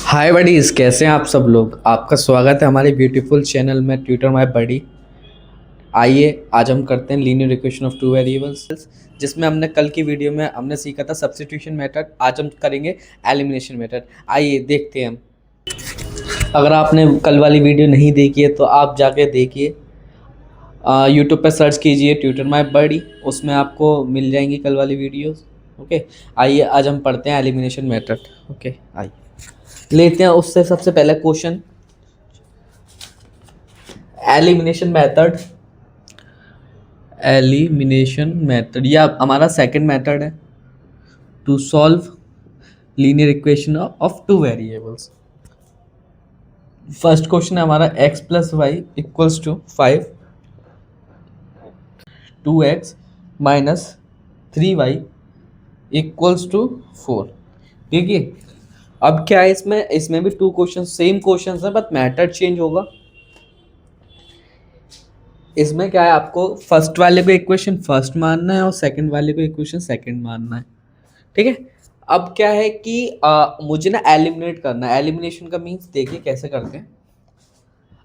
हाय buddies, कैसे हैं आप सब लोग। आपका स्वागत है हमारे ब्यूटीफुल चैनल में ट्यूटर माय बडी। आइए आज हम करते हैं linear equation of two variables, जिसमें हमने कल की वीडियो में हमने सीखा था सब्स्टिट्यूशन मेथड। आज हम करेंगे एलिमिनेशन मेथड। आइए देखते हैं हम। अगर आपने कल वाली वीडियो नहीं देखी है तो आप जाके देखिए, यूट्यूब पर सर्च कीजिए ट्यूटर माय बडी, उसमें आपको मिल जाएंगी कल वाली वीडियोस। ओके, आइए आज हम पढ़ते हैं एलिमिनेशन मेथड। ओके, आइए लेते हैं उससे सबसे पहले क्वेश्चन। एलिमिनेशन मेथड या हमारा सेकंड मेथड है to solve linear equation of two variables. First question है हमारा x plus Y equals to 5, 2x minus 3y equals to 4। ठीक है, अब क्या है, इसमें इसमें भी टू क्वेश्चन, सेम क्वेश्चन है बट मेथड चेंज होगा। इसमें क्या है, आपको फर्स्ट वाले को इक्वेशन फर्स्ट मानना है और सेकंड वाले को इक्वेशन सेकंड मानना है। ठीक है, अब क्या है कि मुझे ना एलिमिनेट करना है। एलिमिनेशन का मीन्स देखिए कैसे करते हैं।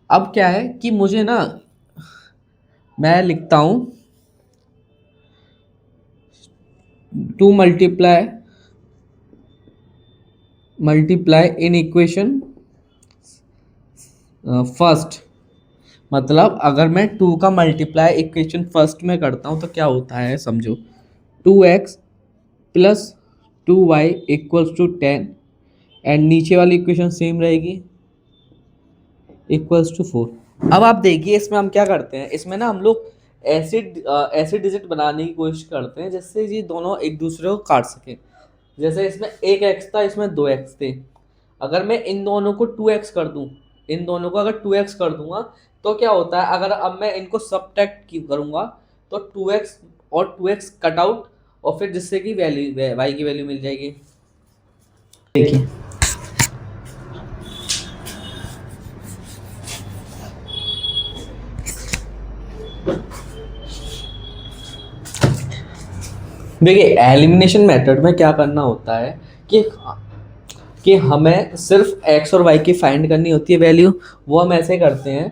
अब क्या है कि मुझे ना, मैं लिखता हूं 2 मल्टीप्लाई इन इक्वेशन फर्स्ट। मतलब अगर मैं 2 का मल्टीप्लाई इक्वेशन फर्स्ट में करता हूं तो क्या होता है समझो। 2x plus 2y equals to 10 and नीचे वाली इक्वेशन सेम रहेगी, इक्वल्स टू 4। अब आप देखिए इसमें हम क्या करते हैं, इसमें ना हम लोग ऐसे डिजिट बनाने की कोशिश करते हैं जिससे ये दोनों एक दूसरे को काट सकें। जैसे इसमें एक एक्स था, इसमें दो एक्स थे। अगर मैं इन दोनों को 2x कर दूं, इन दोनों को अगर 2x कर दूंगा तो क्या होता है, अगर अब मैं इनको सबट्रैक्ट करूंगा तो 2x और 2x कट आउट, और फिर जिससे कि वैल्यू y की वैल्यू मिल जाएगी। देखिए देखिए एलिमिनेशन मेथड में क्या करना होता है कि हमें सिर्फ x और y की फाइंड करनी होती है वैल्यू। वो हम ऐसे करते हैं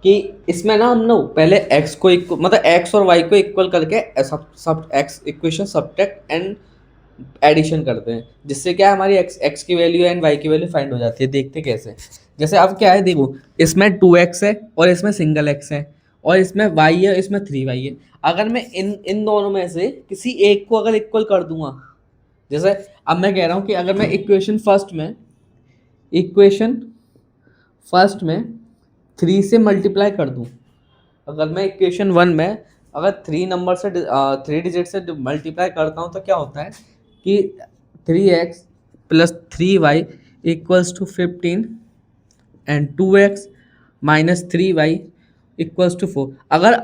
कि इसमें ना हम लोग पहले x को मतलब x और y को इक्वल करके सब x equation subtract and addition करते हैं, जिससे क्या है हमारी x की वैल्यू एंड y की वैल्यू फाइंड हो जाती है। देखते कैसे। जैसे अब क्या है, देखो इसमें 2x है और इसमें सिंगल x है और इसमें y है, इसमें 3y है। अगर मैं इन इन दोनों में से किसी एक को अगर इक्वल कर दूंगा, जैसे अब मैं कह रहा हूँ कि अगर मैं इक्वेशन फर्स्ट में 3 से मल्टीप्लाई कर दूं, अगर मैं इक्वेशन 1 में अगर 3 नंबर से 3 डिजिट से मल्टीप्लाई करता हूं तो क्या होता है कि 3x plus 3y equals to 15 and 2x minus 3y equals to 4। अगर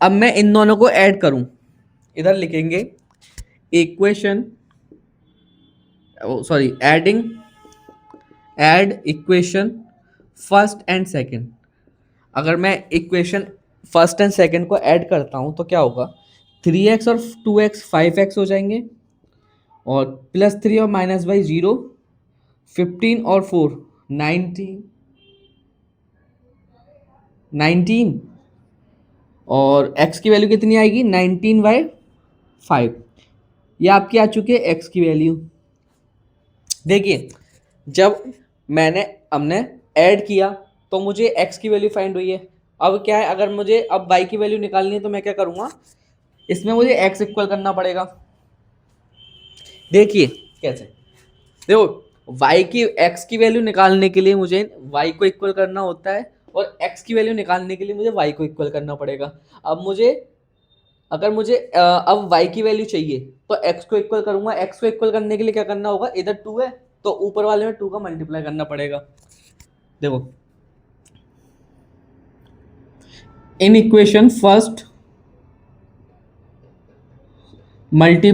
अब मैं इन दोनों को ऐड करूं, इधर लिखेंगे equation add equation first and second. अगर मैं इक्वेशन फर्स्ट एंड सेकंड को ऐड करता हूं तो क्या होगा, 3x और 2x 5x हो जाएंगे, और प्लस 3 और माइनस बाई 0, 15 और 4 19, और x की वैल्यू कितनी आएगी 19/5। ये आपकी आ चुकी है x की वैल्यू। देखिए जब हमने ऐड किया तो मुझे x की वैल्यू फाइंड हुई है। अब क्या है, अगर मुझे अब y की वैल्यू निकालनी है तो मैं क्या करूंगा, इसमें मुझे x इक्वल करना पड़ेगा। देखिए कैसे, देखो x की वैल्यू निकालने के लिए मुझे y को इक्वल करना होता है और x की वैल्यू निकालने के लिए मुझे y को इक्वल करना पड़ेगा। अब अगर मुझे अब y की वैल्यू चाहिए तो x को इक्वल करूंगा। x को इक्वल करने के लिए क्या करना होगा, इधर 2 है तो ऊपर वाले में 2 का मल्टीप्लाई करना पड़ेगा। देखो in equation first multi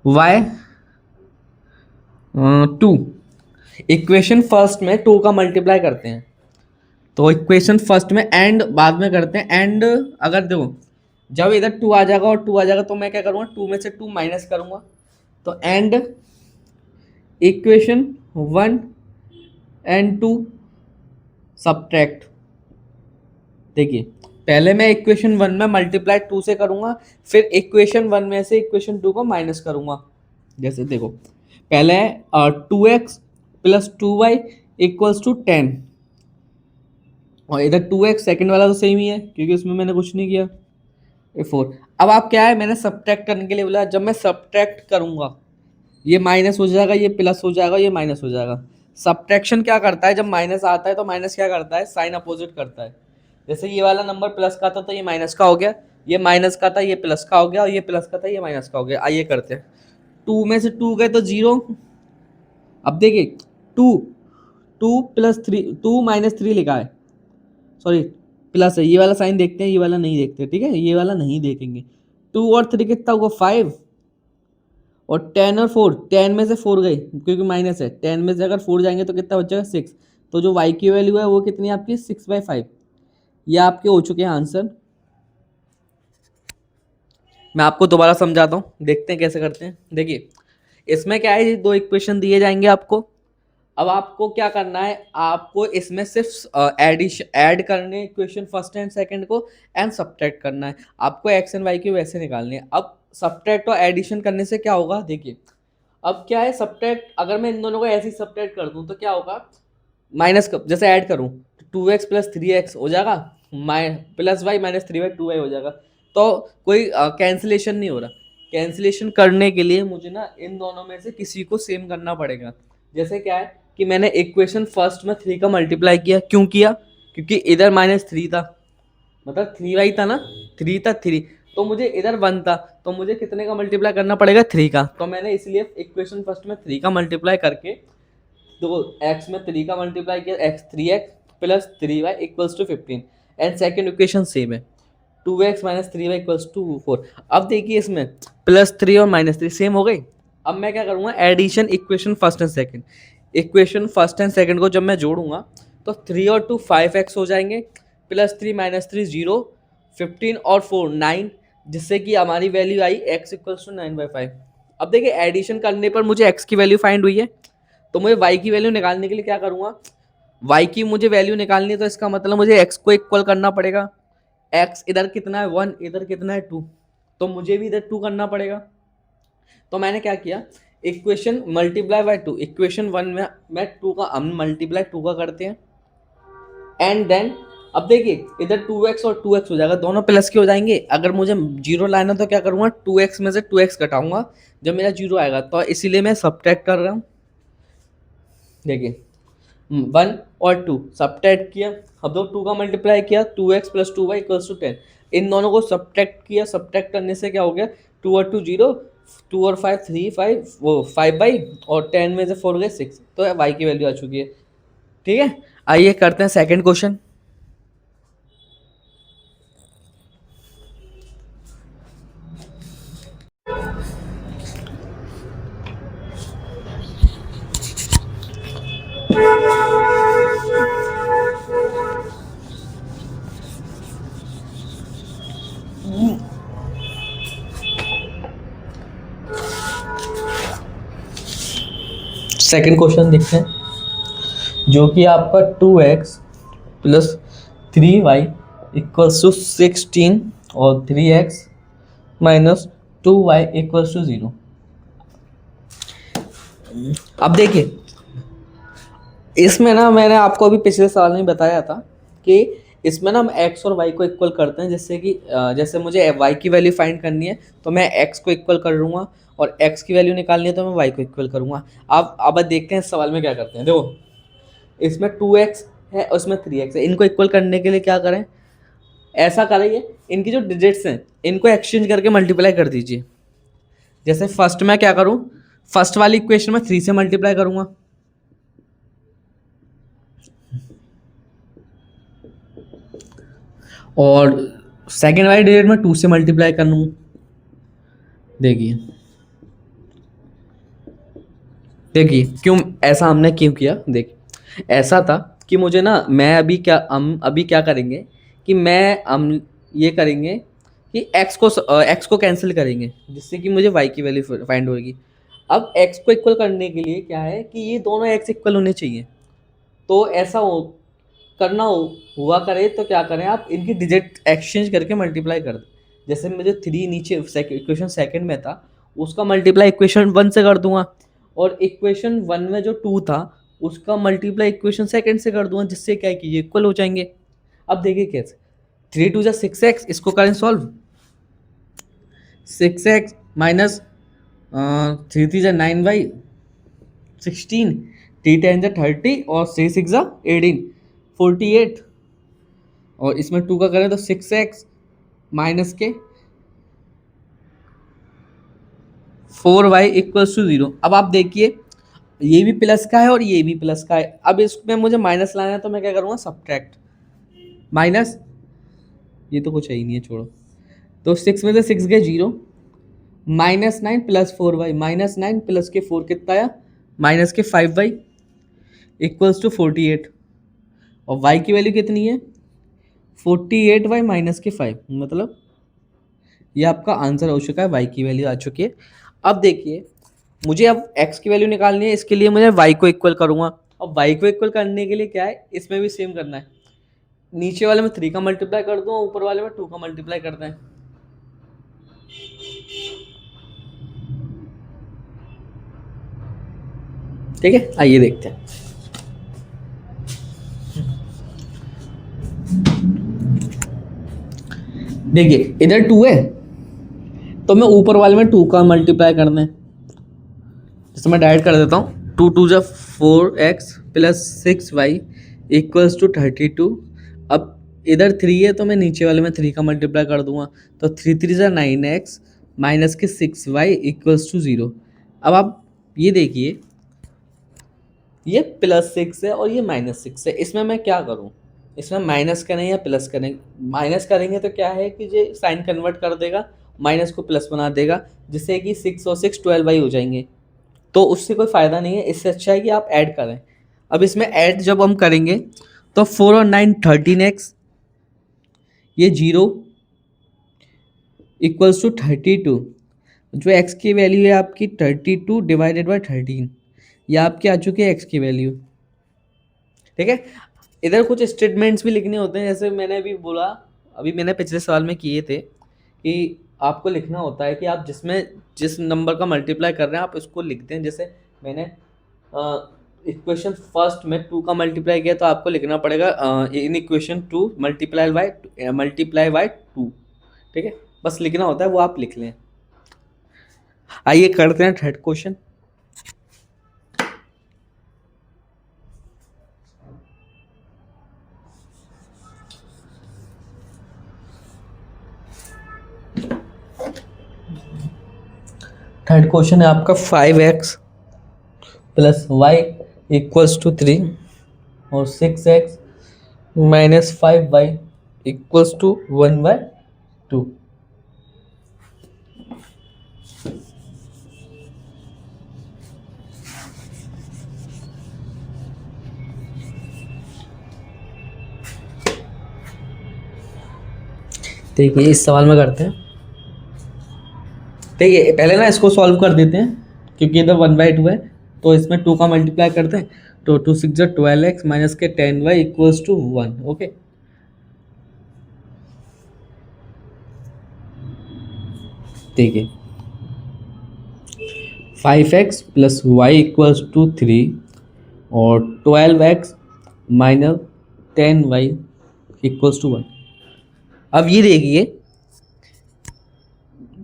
y 2, equation first में 2 का मल्टीप्लाई करते हैं तो इक्वेशन फर्स्ट में एंड बाद में करते हैं। एंड अगर देखो जब इधर 2 आ जाएगा और 2 आ जाएगा तो मैं क्या करूँगा, 2 में से 2 माइनस करूँगा। तो एंड इक्वेशन 1 एंड 2 सब्ट्रैक्ट। देखिए पहले मैं इक्वेशन 1 में मल्टीप्लाई 2 से करूँगा, फिर इक्वेशन 1 में से इक्वेशन 2 को माइनस करूँगा। जैसे देखो पहले 2x plus 2y equals to 10, और इधर 2x सेकेंड वाला तो सेम ही है क्योंकि उसमें मैंने कुछ नहीं किया, 4। अब आप क्या है, मैंने सब्ट्रैक्ट करने के लिए बोला, जब मैं सब्ट्रैक्ट करूँगा ये माइनस हो जाएगा, ये प्लस हो जाएगा, ये माइनस हो जाएगा। सब्ट्रैक्शन क्या करता है, जब माइनस आता है तो माइनस क्या करता है, साइन अपोजिट करता है। जैसे ये वाला नंबर प्लस का था तो ये माइनस का हो गया, ये माइनस का था ये प्लस का हो गया, और ये प्लस का था ये माइनस का हो गया। आइए करते हैं, 2 में से 2 गए तो 0। अब देखिए 2 2 प्लस 3, 2 माइनस 3 लिखा है, सॉरी प्लस है, ये वाला साइन देखते हैं, ये वाला नहीं देखते, ठीक है, ये वाला नहीं देखेंगे। 2 और 3 कितना हुआ, 5, और 10 और 4, 10 में से 4 गए क्योंकि माइनस है, 10 में से अगर 4 जाएंगे तो कितना बचेगा, 6। तो जो y की वैल्यू है वो कितनी है आपकी, 6/5। ये आपके हो चुके हैं आंसर। मैं आपको दोबारा समझाता हूँ, देखते हैं कैसे करते हैं। देखिए इसमें क्या है, ये 2 इक्वेशन दिए जाएंगे आपको। अब आपको क्या करना है, आपको इसमें सिर्फ एडिशन ऐड करने इक्वेशन फर्स्ट एंड सेकंड को, एंड सब्ट्रैक्ट करना है। आपको एक्स एंड वाई की वैसे निकालनी है। अब सब्ट्रैक्ट और एडिशन करने से क्या होगा, देखिए अब क्या है, सब्ट्रैक्ट अगर मैं इन दोनों को ऐसे ही सब्ट्रैक्ट कर दूं तो क्या होगा, माइनस जैसे ऐड करूं तो 2x प्लस 3x हो जाएगा, plus Y minus 3y 2y हो जाएगा। तो कोई कैंसिलेशन नहीं हो रहा। कैंसिलेशन करने के लिए मुझे ना इन दोनों में से किसी को सेम करना पड़ेगा। जैसे क्या है कि मैंने इक्वेशन फर्स्ट में 3 का मल्टीप्लाई किया, क्यों किया, क्योंकि इधर -3 था, मतलब 3y था ना, 3 था 3, तो मुझे इधर 1 था, तो मुझे कितने का मल्टीप्लाई करना पड़ेगा, 3 का। तो मैंने इसलिए इक्वेशन फर्स्ट में 3 का मल्टीप्लाई करके, तो x में 3 का मल्टीप्लाई किया, x 3x plus 3y equals to 15, and second equation same है, 2x minus 3y equals to 4। अब देखिए इसमें +3 और -3 सेम हो गई। अब मैं क्या करूँगा, addition equation first and second, equation first and second को जब मैं जोड़ूंगा तो 3 और 2 5x हो जाएंगे, +3 -3 0, 15 और 4 9, जिससे कि हमारी वैल्यू आई x इक्वल्स टू 9/5। अब देखिए एडिशन करने पर मुझे x की वैल्यू फाइंड हुई है, तो मुझे y की वैल्यू निकालने के लिए क्या करूँगा, y की मुझे वैल्यू निकालनी है, तो इसका मतलब मुझे x को इक्वल करना पड़ेगा। x इधर कितना है 1, इधर कितना है 2, तो मुझे भी इधर 2 करना पड़ेगा। तो मैंने क्या किया, इक्वेशन मल्टीप्लाई बाय 2, इक्वेशन 1 में मैं 2 का, हम मल्टीप्लाई 2 का करते हैं, एंड देन अब देखिए इधर 2x और 2x हो जाएगा, दोनों प्लस के हो जाएंगे। अगर मुझे 0 लाना तो क्या करूँगा, 2x में से 2x घटाऊंगा जब मेरा 0 आएगा, तो इसीलिए मैं सब्ट्रैक्ट कर रहा हूँ। देखिए 1 और 2 सब्ट्रैक्ट किया, अब दो 2 का मल्टीप्लाई किया, 2x plus 2y equals to 10, इन दोनों को सब्ट्रैक्ट किया, सब्ट्रैक्ट करने से क्या हो गया, 2 और 2 0, 2 और 5 3, 5 वो 5 बाई, और 10 में से 4 गए 6, तो y की वैल्यू आ चुकी है। ठीक है, आइए करते हैं सेकंड क्वेश्चन। सेकंड क्वेश्चन देखते हैं, जो कि आपका 2x plus 3y equals to 16 और 3x minus 2y equals to 0। अब देखिए इसमें ना मैंने आपको अभी पिछले साल में बताया था कि इसमें ना हम x और y को इक्वल करते हैं, जिससे कि जैसे मुझे y की वैल्यू फाइंड करनी है तो मैं x को इक्वल कर लूँगा, और x की वैल्यू निकालनी है तो मैं y को इक्वल करूँगा। अब देखते हैं इस सवाल में क्या करते हैं। देखो इसमें 2x है और इसमें 3x है, इनको इक्वल करने के लिए क्या करें, ऐसा करिए इनकी जो डिजिट्स हैं इनको एक्सचेंज करके मल्टीप्लाई कर दीजिए। जैसे फर्स्ट में क्या करूँ, फर्स्ट वाली इक्वेशन में 3 से मल्टीप्लाई करूँगा, और सेकेंड वाली डिजिट में 2 से मल्टीप्लाई कर लूँगा। देखिए देखिए क्यों ऐसा हमने क्यों किया, देखिए ऐसा था कि मुझे ना, मैं अभी क्या, हम अभी क्या करेंगे कि मैं हम ये करेंगे कि एक्स को कैंसिल करेंगे जिससे कि मुझे वाई की वैल्यू फाइंड होगी। अब एक्स को इक्वल करने के लिए क्या है कि ये दोनों एक्स इक्वल होने चाहिए। तो ऐसा हो करना हो हुआ करे तो क्या करें, आप इनकी डिजिट एक्सचेंज करके मल्टीप्लाई कर दें। जैसे मुझे 3 नीचे इक्वेशन सेकंड में था, उसका मल्टीप्लाई इक्वेशन 1 से कर दूंगा, और इक्वेशन 1 में जो 2 था उसका मल्टीप्लाई इक्वेशन सेकंड से कर दूंगा, जिससे क्या है कि ये इक्वल हो जाएंगे। अब देखिए कैसे, 3 2 6x, इसको करें सॉल्व। 6x माइनस 3 3 9y 16, 3 10 30 और 6 6 18 48। और इसमें 2 का करें तो 6x माइनस के 4y इक्वल्स टू 0। अब आप देखिए ये भी प्लस का है और ये भी प्लस का है। अब इसमें मुझे माइनस लाना है तो मैं क्या करूँगा, सब्ट्रैक्ट माइनस, ये तो कुछ है ही नहीं है, छोड़ो। तो 6 में से 6 गए 0, -9 प्लस 4y, -9 प्लस के 4 कितना आया, माइनस के 5y इक्वल्स टू 48। और y की वैल्यू कितनी है, 48y माइनस के 5, मतलब ये आपका आंसर हो चुका है, y की वैल्यू आ चुकी है। अब देखिए मुझे अब x की वैल्यू निकालनी है, इसके लिए मुझे y को इक्वल करूँगा। अब y को इक्वल करने के लिए क्या है, इसमें भी सेम करना है। नीचे वाले में 3 का मल्टीप्लाई कर दूँ, ऊपर वाले में 2 का मल्टीप्लाई करते हैं। ठीक है, आइए देखते हैं। देखिए इधर 2 है तो मैं ऊपर वाले में 2 का मल्टीप्लाई करना है, जैसे मैं डायरेक्ट कर देता हूँ। 2 2 जा 4x plus 6y equals to 32। अब इधर 3 है तो मैं नीचे वाले में 3 का मल्टीप्लाई कर दूंगा, तो 3 3 जा 9x माइनस के 6y इक्वल्स टू 0। अब आप ये देखिए ये +6 है और ये -6 है, इसमें मैं क्या करूँ, इसमें माइनस करें या प्लस करें। माइनस करेंगे तो क्या है कि ये साइन कन्वर्ट कर देगा, माइनस को प्लस बना देगा, जिससे कि 6 और 6 12y हो जाएंगे। तो उससे कोई फ़ायदा नहीं है, इससे अच्छा है कि आप ऐड करें। अब इसमें ऐड जब हम करेंगे तो 4 और 9 13x, ये 0 इक्वल्स टू 32। जो x की वैल्यू है आपकी 32 डिवाइडेड बाई 13, ये आपकी आ चुकी है x की वैल्यू। ठीक है, इधर कुछ स्टेटमेंट्स भी लिखने होते हैं, जैसे मैंने अभी बोला, अभी मैंने पिछले सवाल में किए थे कि आपको लिखना होता है कि आप जिस नंबर का मल्टीप्लाई कर रहे हैं आप उसको लिखते हैं। जैसे मैंने इक्वेशन फर्स्ट में 2 का मल्टीप्लाई किया तो आपको लिखना पड़ेगा इन इक्वेशन 2 मल्टीप्लाई बाय 2। ठीक है, बस लिखना होता है, वो आप लिख लें। आइए करते हैं थर्ड क्वेश्चन। थर्ड क्वेश्चन है आपका 5x plus Y equals to 3 और 6x minus 5y equals to 1/2। देखिए इस सवाल में करते हैं। देखिए पहले ना इसको सॉल्व कर देते हैं, क्योंकि इधर 1/2 है तो इसमें 2 का मल्टीप्लाई करते हैं। तो 2 6 जा 12x माइनस के 10y इक्वल्स टू 1। ओके, देखिए 5x plus Y equals to 3 और 12x minus 10y equals to 1। अब ये देखिए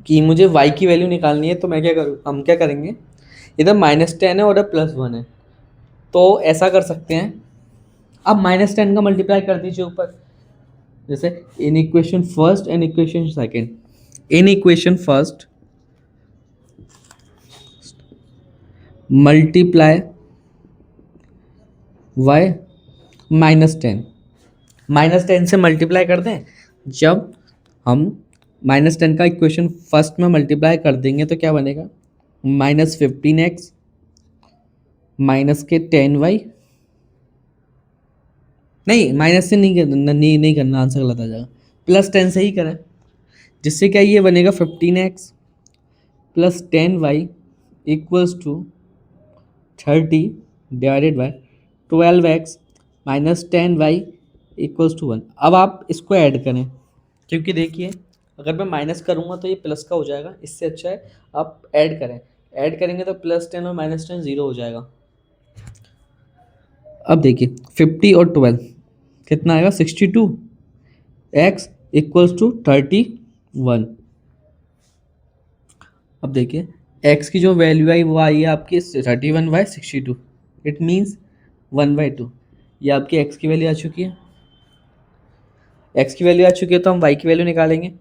कि मुझे y की वैल्यू निकालनी है, तो मैं क्या करूँ, हम क्या करेंगे, इधर -10 है और इधर +1 है, तो ऐसा कर सकते हैं। अब -10 का मल्टीप्लाई कर दीजिए ऊपर, जैसे in equation first and equation second. In equation first multiply y -10, -10 से मल्टीप्लाई कर दें। जब हम -10 का इक्वेशन फर्स्ट में मल्टीप्लाई कर देंगे तो क्या बनेगा, -15x माइनस के 10y, नहीं माइनस से नहीं करना, नहीं करना, आंसर गलत आ जाएगा। +10 से ही करें, जिससे क्या ये बनेगा 15x plus 10y equals to 30 divided by 12x minus 10y equals to 1। अब आप इसको ऐड करें, क्योंकि देखिए अगर मैं माइनस करूँगा तो ये प्लस का हो जाएगा, इससे अच्छा है आप ऐड करें। ऐड करेंगे तो +10 और -10 ज़ीरो हो जाएगा। अब देखिए 50 और 12 कितना आएगा 62, x इक्वल्स टू 31। अब देखिए x की जो वैल्यू आई वो आई है आपकी 31/62, इट मीन्स 1/2। ये आपकी x की वैल्यू आ चुकी है। x की वैल्यू आ चुकी है तो हम y की वैल्यू निकालेंगे।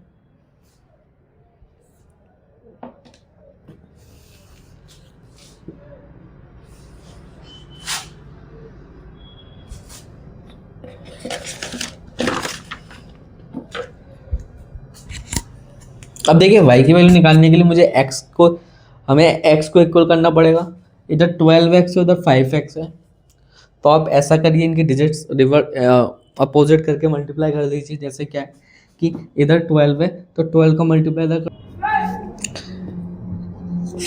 अब देखिए y की वैल्यू निकालने के लिए मुझे हमें x को इक्वल करना पड़ेगा। इधर 12x है उधर 5x है, तो आप ऐसा करिए इनके डिजिट्स अपोजिट करके मल्टीप्लाई कर दीजिए। जैसे क्या है कि इधर 12 है तो 12 का मल्टीप्लाई इधर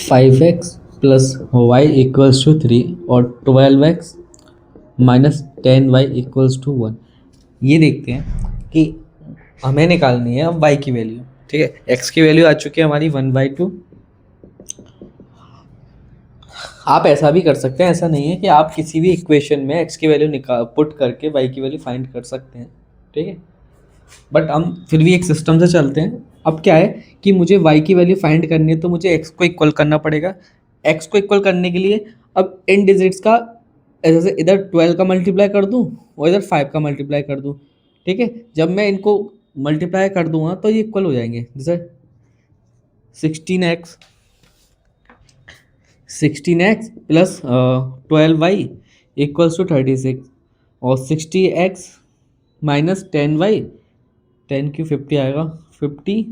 5x plus Y equals to 3 और 12x minus 10y equals to 1। ये देखते हैं कि हमें निकालनी है अब y की वैल्यू। ठीक है, x की वैल्यू आ चुकी है हमारी 1/2। आप ऐसा भी कर सकते हैं, ऐसा नहीं है कि आप किसी भी इक्वेशन में x की वैल्यू निकाल पुट करके y की वैल्यू फाइंड कर सकते हैं। ठीक है, बट हम फिर भी एक सिस्टम से चलते हैं। अब क्या है कि मुझे y की वैल्यू फाइंड करनी है तो मुझे x को इक्वल करना पड़ेगा। x को इक्वल करने के लिए अब इन डिजिट्स का जैसे इधर 12 का मल्टीप्लाई कर दूं और इधर 5 का मल्टीप्लाई कर दूं। ठीक है, जब मैं इनको मल्टीप्लाई कर दूंगा तो ये इक्वल हो जाएंगे। जैसे 16x plus 12y equals to 36 और 60x माइनस 10y, 10 की 50 आएगा, 50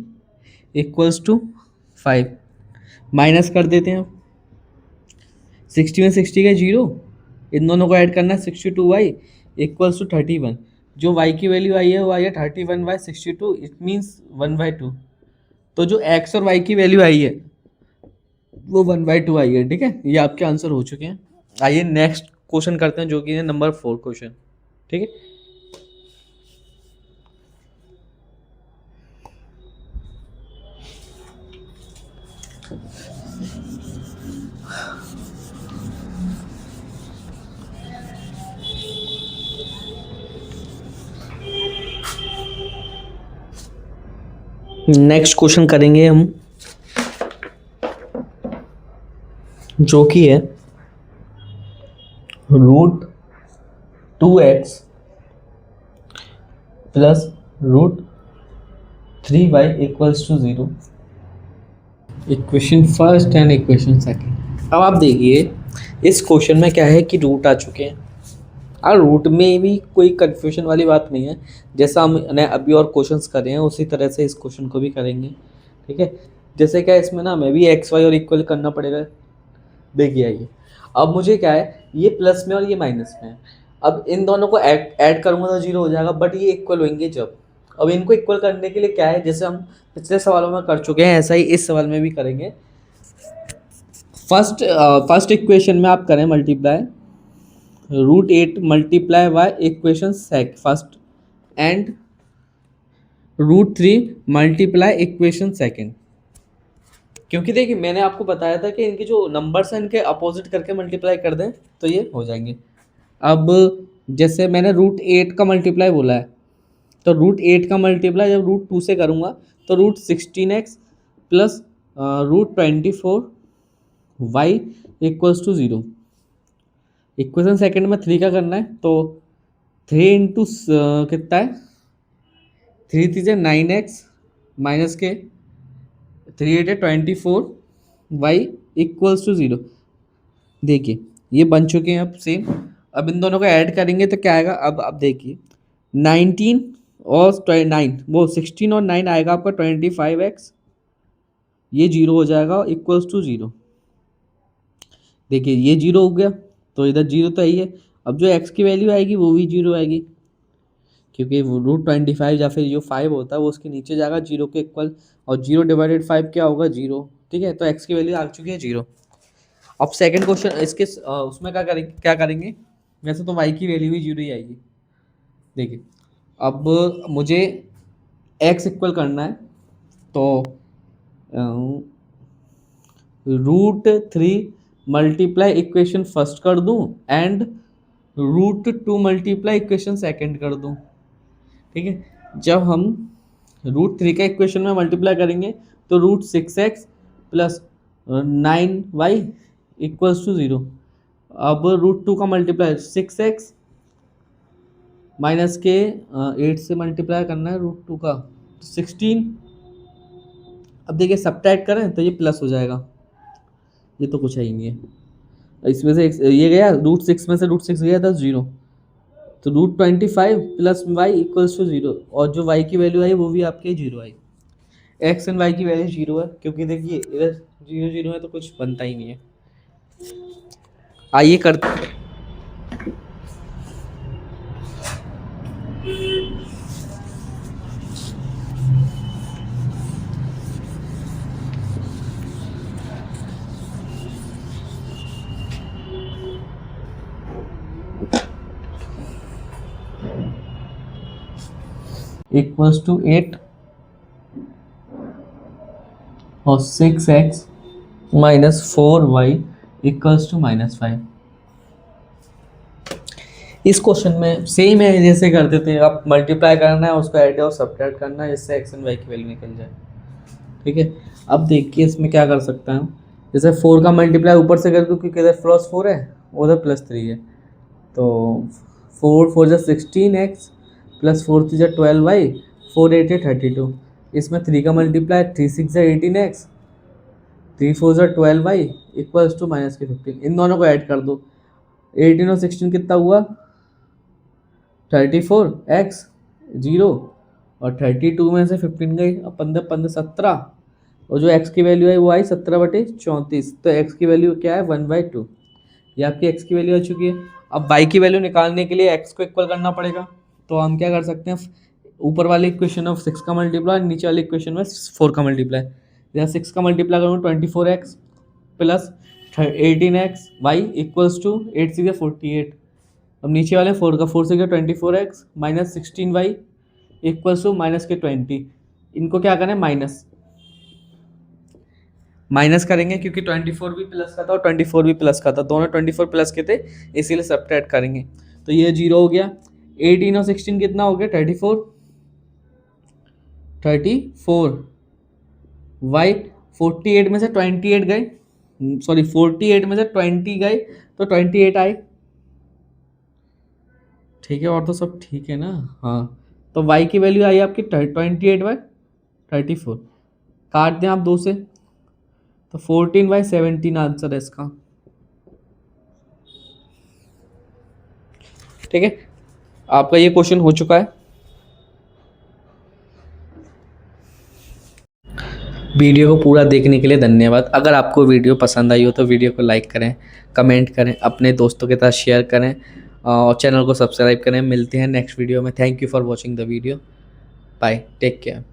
इक्वल्स टू 5। माइनस कर देते हैं, 60 में 60 का 0, इन दोनों को ऐड करना है 62y इक्वल्स टू 31। जो y की वैल्यू आई है वो आई है 31/62, इट मीन्स 1/2। तो जो x और y की वैल्यू आई है वो 1/2 आई है। ठीक है, ये आपके आंसर हो चुके हैं। आइए नेक्स्ट क्वेश्चन करते हैं जो कि है नंबर 4 क्वेश्चन। ठीक है, नेक्स्ट क्वेश्चन करेंगे हम जो कि है √2x plus √3y equals to 0। Equation first and equation second. अब आप देखिए इस क्वेश्चन में क्या है कि रूट आ चुके हैं और रूट में भी कोई कन्फ्यूजन वाली बात नहीं है। जैसा हमने अभी और क्वेश्चंस करे हैं उसी तरह से इस क्वेश्चन को भी करेंगे। ठीक है, जैसे क्या इसमें ना हमें भी एक्स वाई और इक्वल करना पड़ेगा। देखिए आइए, अब मुझे क्या है ये प्लस में और ये माइनस में है। अब इन दोनों को ऐड करूँगा तो 0 हो जाएगा, बट ये इक्वल होंगे जब। अब इनको इक्वल करने के लिए क्या है, जैसे हम पिछले सवालों में कर चुके हैं ऐसा ही इस सवाल में भी करेंगे। फर्स्ट इक्वेशन में आप करें multiply √8 multiply by equation first and √3 multiply equation second. क्योंकि देखिए मैंने आपको बताया था कि इनके जो नंबर्स हैं इनके अपोजिट करके मल्टीप्लाई कर दें तो ये हो जाएंगे। अब जैसे मैंने √8 का मल्टीप्लाई बोला है तो √8 का मल्टीप्लाई जब √2 से करूँगा तो √16x plus √24y equals to 0। Equation second में 3 का करना है तो 3 इंटू कितना है 3 3 9x माइनस के 3 8 24y इक्वल्स टू 0। देखिए ये बन चुके हैं अब सेम। अब इन दोनों को ऐड करेंगे तो क्या आएगा, अब देखिए 19 और 9 वो 16 और 9 आएगा आपका 25x, ये 0 हो जाएगा इक्वल्स टू 0। देखिए ये 0 हो गया तो इधर 0 तो ही है। अब जो x की वैल्यू आएगी वो भी 0 आएगी क्योंकि रूट 25 या फिर जो 5 होता है वो उसके नीचे जाएगा 0 के इक्वल, और 0 डिवाइडेड 5 क्या होगा 0। ठीक है, तो x की वैल्यू आ चुकी है 0। अब सेकंड क्वेश्चन इसके उसमें क्या करेंगे, वैसे तो y की वैल्यू भी 0 ही आएगी। देखिए अब मुझे x इक्वल करना है, तो √3 मल्टीप्लाई इक्वेशन फर्स्ट कर दूं एंड √2 मल्टीप्लाई इक्वेशन सेकंड कर दूं। ठीक है, जब हम √3 का इक्वेशन में मल्टीप्लाई करेंगे तो √6x plus 9y equals to 0। अब √2 का मल्टीप्लाई 6x माइनस के 8 से मल्टीप्लाई करना है √2 का, तो 16। अब देखिए सब्ट्रैक्ट करें तो ये प्लस हो जाएगा, ये तो कुछ है ही नहीं है। इसमें से ये गया √6 में से √6 गया था 0, तो √25 प्लस वाई इक्वल्स टू 0, और जो y की वैल्यू आई वो भी आपके 0 आई। x एंड y की वैल्यू 0 है, क्योंकि देखिए इधर 0 0 है तो कुछ बनता ही नहीं है। आइए करते हैं। इक्वल्स टू 8 और 6x minus 4y equals to -5। इस क्वेश्चन में सेम है जैसे करते थे, आप मल्टीप्लाई करना है उसको ऐड और सब्ट्रैक्ट करना है जिससे x एंड y की वैल्यू निकल जाए। ठीक है, अब देखिए इसमें क्या कर सकता हूँ, जैसे 4 का मल्टीप्लाई ऊपर से कर दूँ क्योंकि इधर +4 है उधर +3 है, तो 4 4 जा 16x प्लस 4 3 जा 12y 4 8 है 32। इसमें 3 का मल्टीप्लाई 3 6 जा 18x 3 4 जा 12y इक्वल्स टू -15। इन दोनों को ऐड कर दो, 18 और 16 कितना हुआ 34x 0, और 32 में से 15 गई, अब 15 15 17, और जो x की वैल्यू है वो आई 17/34, तो x की वैल्यू क्या है 1/2। ये आपकी x की वैल्यू आ चुकी है। अब y की वैल्यू निकालने के लिए x को इक्वल करना पड़ेगा, तो हम क्या कर सकते हैं, ऊपर वाले इक्वेशन में 6 का मल्टीप्लाई, नीचे वाले इक्वेशन में 4 का मल्टीप्लाई। यहाँ 6 का मल्टीप्लाई करूँगा 24x plus 18x y equals to 8 6 48। अब नीचे वाले 4 का 4 से क्या 24x minus 16y equals to -20। इनको क्या करें माइनस करेंगे, क्योंकि 24 भी प्लस का था और 24 भी प्लस का था, दोनों 24 प्लस के थे, इसीलिए सब्ट्रैक्ट करेंगे। तो ये 0 हो गया। 18 और 16 कितना हो गया 34 वाई 48 में से 28 गए, सॉरी 48 में से 20 गए तो 28 आए। ठीक है, और तो सब ठीक है ना। हाँ, तो y की वैल्यू आई आपकी 28/34। काट दें आप 2 से, तो 14/17 आंसर है इसका। ठीक है, आपका ये क्वेश्चन हो चुका है। वीडियो को पूरा देखने के लिए धन्यवाद। अगर आपको वीडियो पसंद आई हो तो वीडियो को लाइक करें, कमेंट करें, अपने दोस्तों के साथ शेयर करें और चैनल को सब्सक्राइब करें। मिलते हैं नेक्स्ट वीडियो में। Thank you for watching the video. Bye, take care.